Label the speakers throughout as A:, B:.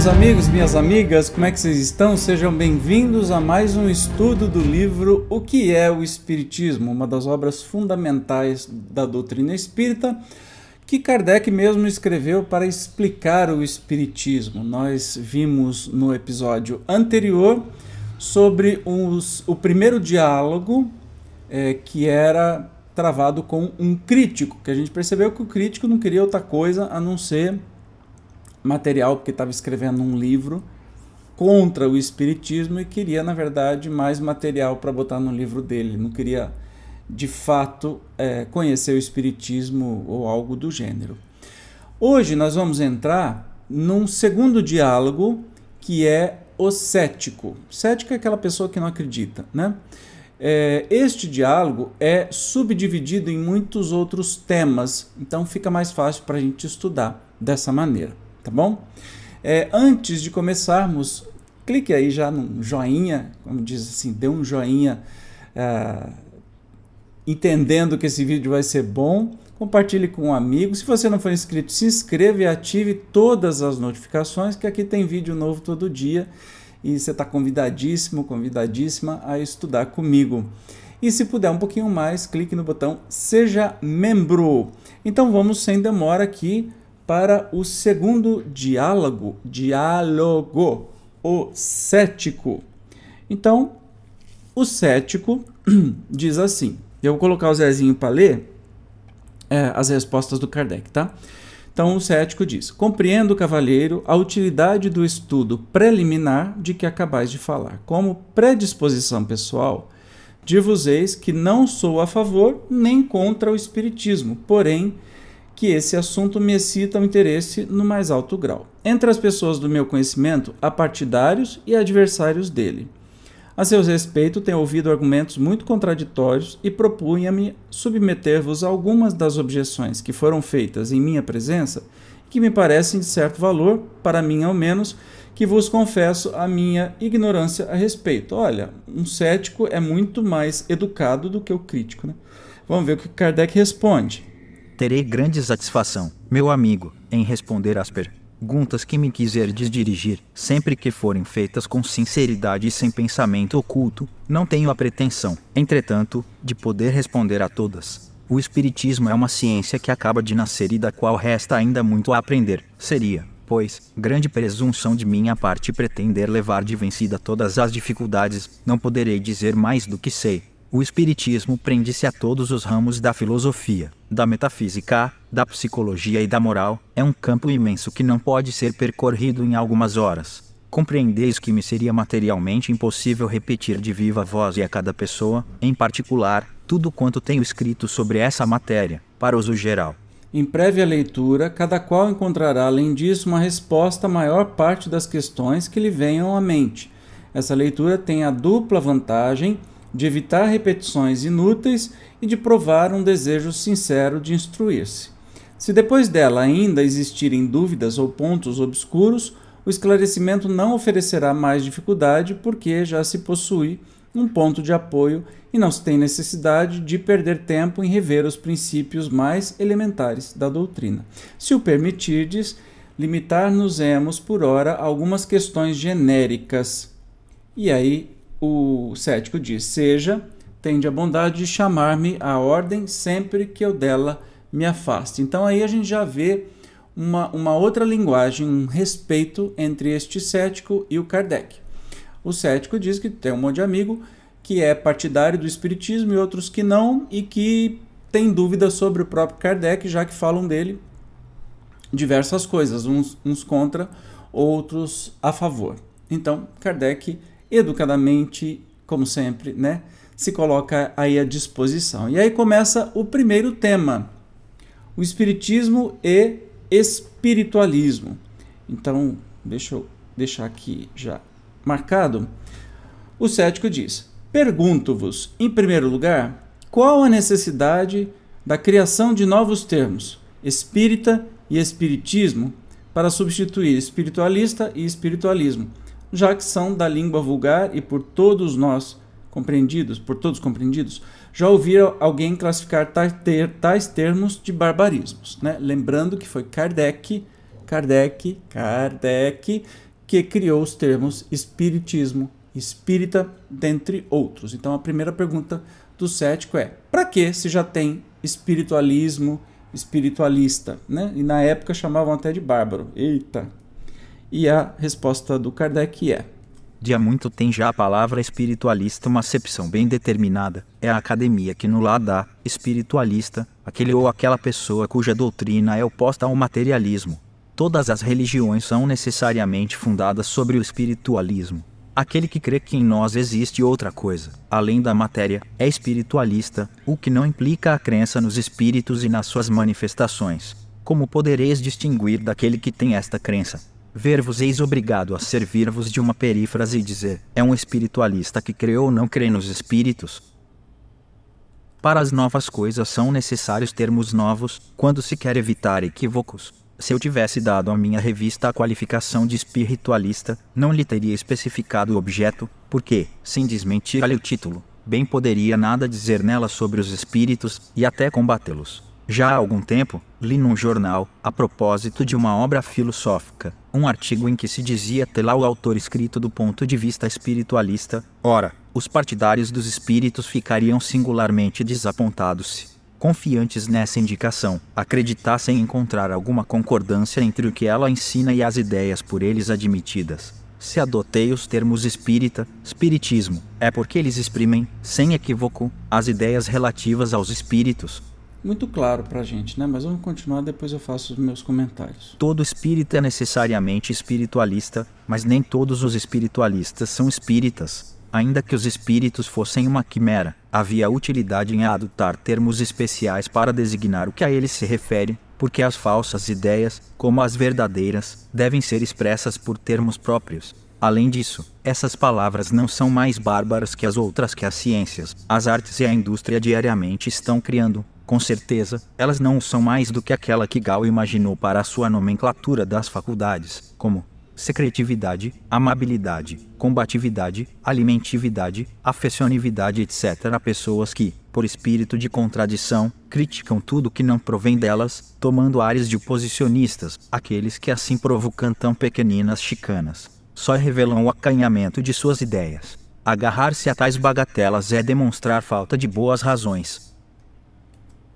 A: meus amigos, minhas amigas, como é que vocês estão? Sejam bem-vindos a mais um estudo do livro O que é o Espiritismo, uma das obras fundamentais da doutrina espírita, que Kardec mesmo escreveu para explicar o Espiritismo. Nós vimos no episódio anterior sobre o primeiro diálogo que era travado com um crítico, que a gente percebeu que o crítico não queria outra coisa a não ser material, porque estava escrevendo um livro contra o espiritismo e queria, na verdade, mais material para botar no livro dele. Não queria, de fato, conhecer o espiritismo ou algo do gênero. Hoje nós vamos entrar num segundo diálogo, que é o cético. Cético é aquela pessoa que não acredita, né? Este diálogo é subdividido em muitos outros temas, então fica mais fácil para a gente estudar dessa maneira. Tá bom? Antes de começarmos, clique aí já no joinha, como diz assim, dê um joinha entendendo que esse vídeo vai ser bom, compartilhe com um amigo. Se você não for inscrito, se inscreva e ative todas as notificações, que aqui tem vídeo novo todo dia e você está convidadíssimo, convidadíssima a estudar comigo. E se puder um pouquinho mais, clique no botão Seja Membro. Então vamos sem demora aqui para o segundo diálogo, o cético. Então, o cético diz assim, eu vou colocar o Zezinho para ler as respostas do Kardec, tá? Então, o cético diz: compreendo, cavalheiro, a utilidade do estudo preliminar de que acabais de falar. Como predisposição pessoal, dir-vos-eis que não sou a favor nem contra o espiritismo, porém, que esse assunto me excita o interesse no mais alto grau. Entre as pessoas do meu conhecimento, há partidários e adversários dele. A seu respeito, tenho ouvido argumentos muito contraditórios e propunha-me submeter-vos a algumas das objeções que foram feitas em minha presença, que me parecem de certo valor, para mim ao menos, que vos confesso a minha ignorância a respeito. Olha, um cético é muito mais educado do que o crítico, né? Vamos ver o que Kardec responde.
B: Terei grande satisfação, meu amigo, em responder às perguntas que me quiserdes dirigir, sempre que forem feitas com sinceridade e sem pensamento oculto. Não tenho a pretensão, entretanto, de poder responder a todas. O espiritismo é uma ciência que acaba de nascer e da qual resta ainda muito a aprender. Seria, pois, grande presunção de minha parte pretender levar de vencida todas as dificuldades. Não poderei dizer mais do que sei. O espiritismo prende-se a todos os ramos da filosofia, da metafísica, da psicologia e da moral. É um campo imenso que não pode ser percorrido em algumas horas. Compreendeis que me seria materialmente impossível repetir de viva voz e a cada pessoa, em particular, tudo quanto tenho escrito sobre essa matéria, para uso geral.
A: Em prévia leitura, cada qual encontrará, além disso, uma resposta à maior parte das questões que lhe venham à mente. Essa leitura tem a dupla vantagem de evitar repetições inúteis e de provar um desejo sincero de instruir-se. Se depois dela ainda existirem dúvidas ou pontos obscuros, o esclarecimento não oferecerá mais dificuldade, porque já se possui um ponto de apoio e não se tem necessidade de perder tempo em rever os princípios mais elementares da doutrina. Se o permitirdes, limitar-nos-emos por ora a algumas questões genéricas. E aí o cético diz: seja, tende a bondade de chamar-me à ordem sempre que eu dela me afaste. Então aí a gente já vê uma outra linguagem, um respeito entre este cético e o Kardec. O cético diz que tem um monte de amigo que é partidário do espiritismo e outros que não, e que tem dúvidas sobre o próprio Kardec, já que falam dele diversas coisas, uns contra, outros a favor. Então, Kardec, educadamente, como sempre, né, se coloca aí à disposição. E aí começa o primeiro tema, o espiritismo e espiritualismo. Então, deixa eu deixar aqui já marcado. O cético diz: pergunto-vos, em primeiro lugar, qual a necessidade da criação de novos termos, espírita e espiritismo, para substituir espiritualista e espiritualismo, já que são da língua vulgar e por todos compreendidos. Já ouviram alguém classificar tais termos de barbarismos, né? Lembrando que foi Kardec que criou os termos espiritismo, espírita, dentre outros. Então a primeira pergunta do cético é: para que se já tem espiritualismo, espiritualista, né? E na época chamavam até de bárbaro. Eita! E a resposta do Kardec é:
B: de há muito tem já a palavra espiritualista uma acepção bem determinada. É a academia que no lado dá espiritualista, aquele ou aquela pessoa cuja doutrina é oposta ao materialismo. Todas as religiões são necessariamente fundadas sobre o espiritualismo. Aquele que crê que em nós existe outra coisa, além da matéria, é espiritualista, o que não implica a crença nos espíritos e nas suas manifestações. Como podereis distinguir daquele que tem esta crença? Ver-vos-eis obrigado a servir-vos de uma perífrase e dizer: é um espiritualista que crê ou não crê nos espíritos? Para as novas coisas são necessários termos novos, quando se quer evitar equívocos. Se eu tivesse dado à minha revista a qualificação de espiritualista, não lhe teria especificado o objeto, porque, sem desmentir-lhe o título, bem poderia nada dizer nela sobre os espíritos, e até combatê-los. Já há algum tempo, li num jornal, a propósito de uma obra filosófica, um artigo em que se dizia ter lá o autor escrito do ponto de vista espiritualista. Ora, os partidários dos espíritos ficariam singularmente desapontados se, confiantes nessa indicação, acreditassem encontrar alguma concordância entre o que ela ensina e as ideias por eles admitidas. Se adotei os termos espírita, espiritismo, é porque eles exprimem, sem equívoco, as ideias relativas aos espíritos.
A: Muito claro pra gente, né? Mas vamos continuar, depois eu faço os meus comentários.
B: Todo espírita é necessariamente espiritualista, mas nem todos os espiritualistas são espíritas. Ainda que os espíritos fossem uma quimera, havia utilidade em adotar termos especiais para designar o que a eles se refere, porque as falsas ideias, como as verdadeiras, devem ser expressas por termos próprios. Além disso, essas palavras não são mais bárbaras que as outras que as ciências, as artes e a indústria diariamente estão criando. Com certeza, elas não são mais do que aquela que Gao imaginou para a sua nomenclatura das faculdades, como secretividade, amabilidade, combatividade, alimentividade, afecionividade, etc. Há pessoas que, por espírito de contradição, criticam tudo que não provém delas, tomando ares de oposicionistas. Aqueles que assim provocam tão pequeninas chicanas, só revelam o acanhamento de suas ideias. Agarrar-se a tais bagatelas é demonstrar falta de boas razões.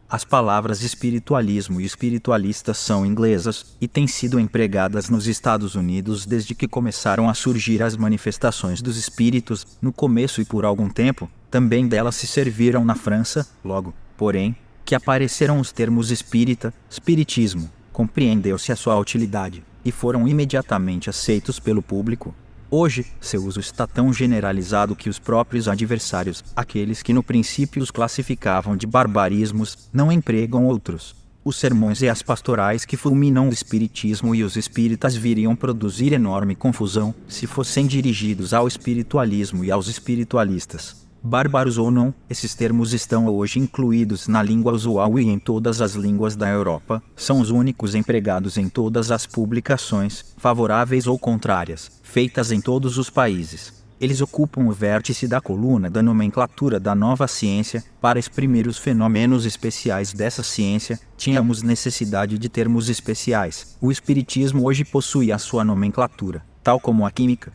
B: As palavras espiritualismo e espiritualista são inglesas e têm sido empregadas nos Estados Unidos desde que começaram a surgir as manifestações dos espíritos, no começo e por algum tempo, também delas se serviram na França, logo, porém, que apareceram os termos espírita, espiritismo, compreendeu-se a sua utilidade, e foram imediatamente aceitos pelo público. Hoje, seu uso está tão generalizado que os próprios adversários, aqueles que no princípio os classificavam de barbarismos, não empregam outros. Os sermões e as pastorais que fulminam o espiritismo e os espíritas viriam produzir enorme confusão, se fossem dirigidos ao espiritualismo e aos espiritualistas. Bárbaros ou não, esses termos estão hoje incluídos na língua usual e em todas as línguas da Europa, são os únicos empregados em todas as publicações, favoráveis ou contrárias, feitas em todos os países. Eles ocupam o vértice da coluna da nomenclatura da nova ciência. Para exprimir os fenômenos especiais dessa ciência, tínhamos necessidade de termos especiais. O espiritismo hoje possui a sua nomenclatura, tal como a química.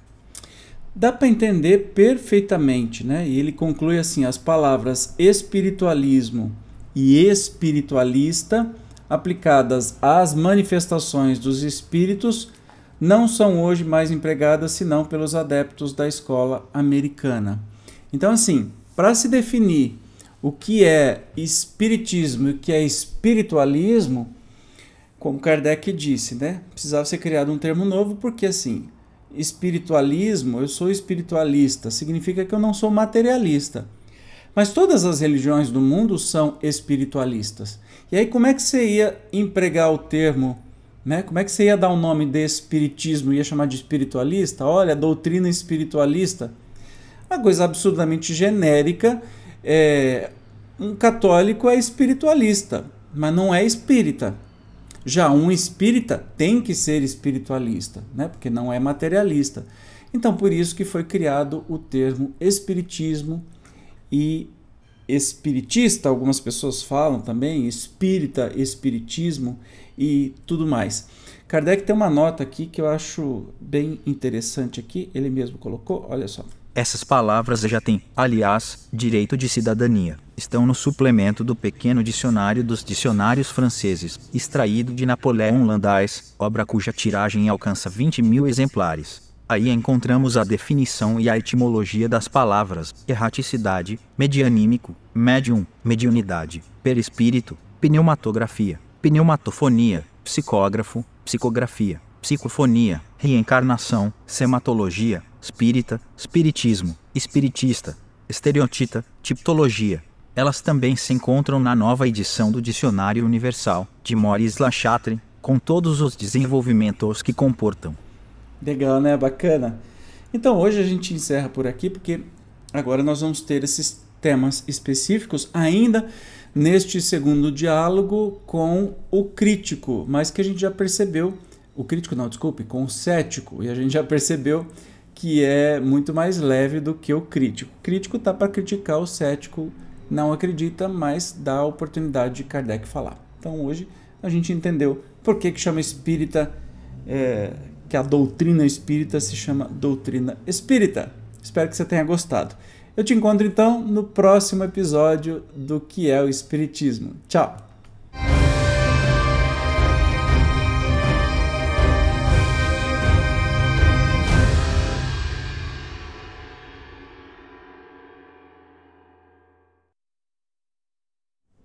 A: Dá para entender perfeitamente, né? E ele conclui assim: as palavras espiritualismo e espiritualista, aplicadas às manifestações dos espíritos, não são hoje mais empregadas senão pelos adeptos da escola americana. Então, assim, para se definir o que é espiritismo e o que é espiritualismo, como Kardec disse, né? Precisava ser criado um termo novo, porque assim, espiritualismo, eu sou espiritualista, significa que eu não sou materialista. Mas todas as religiões do mundo são espiritualistas. E aí como é que você ia empregar o termo, né? Como é que você ia dar o nome de espiritismo? Ia chamar de espiritualista? Olha, doutrina espiritualista. Uma coisa absurdamente genérica. Um católico é espiritualista, mas não é espírita. Já um espírita tem que ser espiritualista, né? Porque não é materialista. Então, por isso que foi criado o termo espiritismo e espiritista, algumas pessoas falam também, espírita, espiritismo e tudo mais. Kardec tem uma nota aqui que eu acho bem interessante aqui, ele mesmo colocou, olha só.
B: Essas palavras já têm, aliás, direito de cidadania. Estão no suplemento do pequeno dicionário dos dicionários franceses, extraído de Napoléon Landais, obra cuja tiragem alcança 20.000 exemplares. Aí encontramos a definição e a etimologia das palavras erraticidade, medianímico, médium, mediunidade, perispírito, pneumatografia, pneumatofonia, psicógrafo, psicografia, psicofonia, reencarnação, sematologia, espírita, espiritismo, espiritista, estereotita, tipologia. Elas também se encontram na nova edição do Dicionário Universal, de Maurice Lachatre, com todos os desenvolvimentos que comportam.
A: Legal, né? Bacana. Então hoje a gente encerra por aqui, porque agora nós vamos ter esses temas específicos ainda neste segundo diálogo com o crítico, mas que a gente já percebeu, o crítico não, desculpe, com o cético, e a gente já percebeu que é muito mais leve do que o crítico. O crítico está para criticar, o cético não acredita, mas dá a oportunidade de Kardec falar. Então hoje a gente entendeu por que chama espírita, que a doutrina espírita se chama doutrina espírita. Espero que você tenha gostado. Eu te encontro então no próximo episódio do Que é o Espiritismo. Tchau!